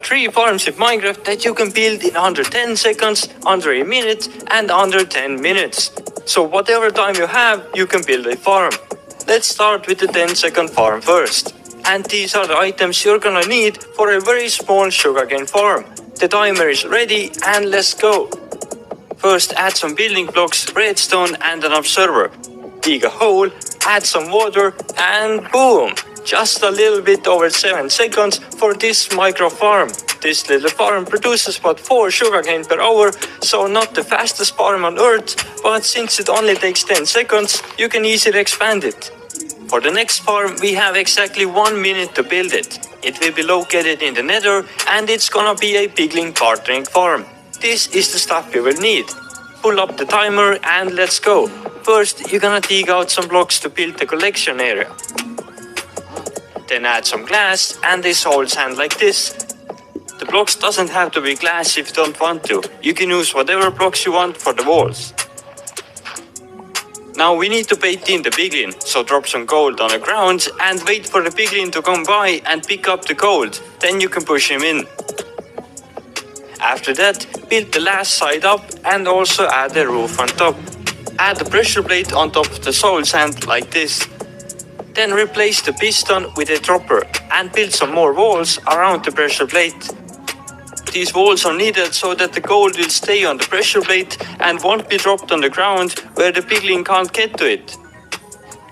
3 farms in Minecraft that you can build in under 10 seconds, under a minute and under 10 minutes. So whatever time you have, you can build a farm. Let's start with the 10-second farm first. And these are the items you're gonna need for a very small sugarcane farm. The timer is ready and let's go. First add some building blocks, redstone and an observer. Dig a hole, add some water and boom! Just a little bit over 7 seconds for this micro farm. This little farm produces about 4 sugarcane per hour, so not the fastest farm on earth, but since it only takes 10 seconds, you can easily expand it. For the next farm, we have exactly 1 minute to build it. It will be located in the nether and it's gonna be a piglin partnering farm. This is the stuff you will need. Pull up the timer and let's go. First, you're gonna dig out some blocks to build the collection area. Then add some glass and a soul sand like this. The blocks doesn't have to be glass if you don't want to. You can use whatever blocks you want for the walls. Now we need to bait in the piglin, so drop some gold on the ground and wait for the piglin to come by and pick up the gold. Then you can push him in. After that, build the last side up and also add the roof on top. Add the pressure plate on top of the soul sand like this. Then replace the piston with a dropper and build some more walls around the pressure plate. These walls are needed so that the gold will stay on the pressure plate and won't be dropped on the ground where the piglin can't get to it.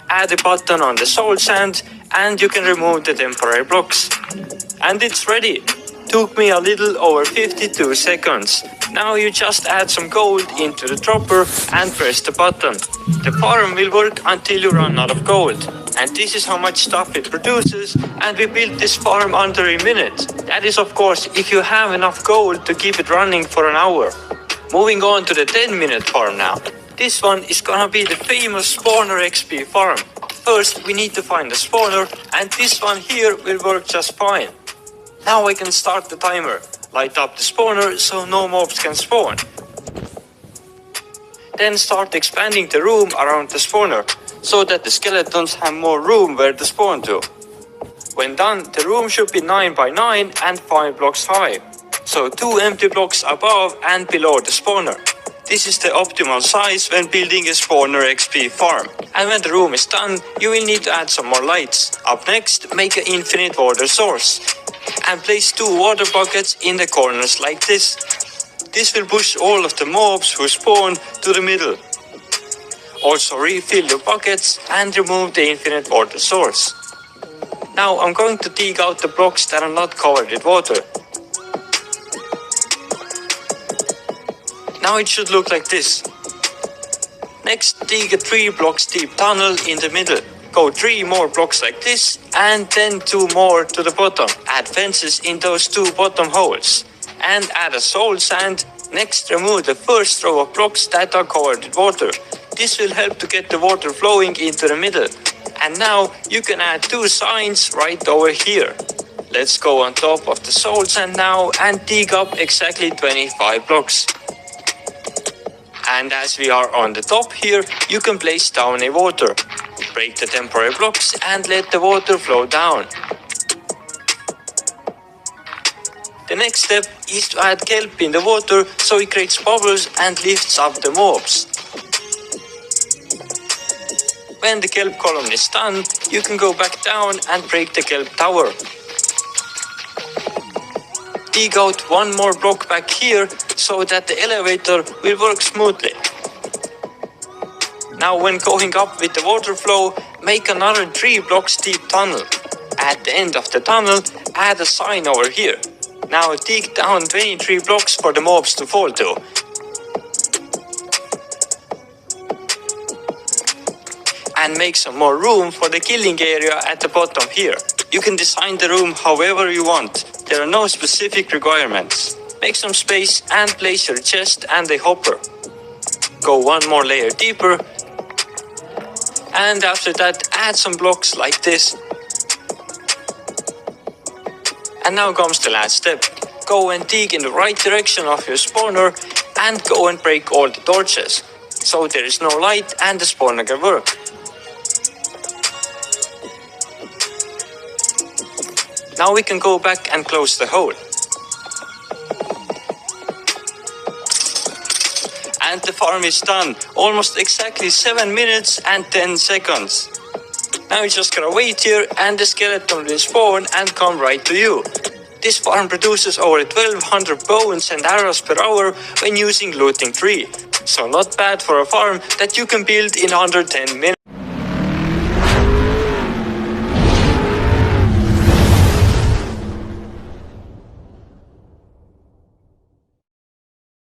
Add a button on the soul sand and you can remove the temporary blocks. And it's ready. Took me a little over 52 seconds. Now you just add some gold into the dropper and press the button. The farm will work until you run out of gold. And this is how much stuff it produces, and we built this farm under a minute. That is of course if you have enough gold to keep it running for an hour. Moving on to the 10-minute farm now. This one is gonna be the famous spawner XP farm. First we need to find a spawner, and this one here will work just fine. Now I can start the timer. Light up the spawner so no mobs can spawn. Then start expanding the room around the spawner, so that the skeletons have more room where to spawn to. When done, the room should be 9 by 9 and 5 blocks high. So 2 empty blocks above and below the spawner. This is the optimal size when building a spawner XP farm. And when the room is done, you will need to add some more lights. Up next, make an infinite water source. And place 2 water buckets in the corners like this. This will push all of the mobs who spawn to the middle. Also refill your buckets and remove the infinite water source. Now I'm going to dig out the blocks that are not covered with water. Now it should look like this. Next, dig a 3 blocks deep tunnel in the middle. Go 3 more blocks like this and then 2 more to the bottom. Add fences in those 2 bottom holes. And add a soul sand. Next, remove the first row of blocks that are covered with water. This will help to get the water flowing into the middle. And now you can add 2 signs right over here. Let's go on top of the soul sand now and dig up exactly 25 blocks. And as we are on the top here, you can place down a water. Break the temporary blocks and let the water flow down. The next step is to add kelp in the water so it creates bubbles and lifts up the mobs. When the kelp column is done, you can go back down and break the kelp tower. Dig out 1 more block back here so that the elevator will work smoothly. Now when going up with the water flow, make another 3 blocks deep tunnel. At the end of the tunnel, add a sign over here. Now dig down 23 blocks for the mobs to fall to. And make some more room for the killing area at the bottom here. You can design the room however you want. There are no specific requirements. Make some space and place your chest and a hopper. Go 1 more layer deeper. And after that, add some blocks like this. And now comes the last step. Go and dig in the right direction of your spawner and go and break all the torches. So there is no light and the spawner can work. Now we can go back and close the hole. and the farm is done. Almost exactly 7 minutes and 10 seconds. Now you just gotta wait here and the skeleton will spawn and come right to you. This farm produces over 1200 bones and arrows per hour when using looting tree. So not bad for a farm that you can build in under 10 minutes.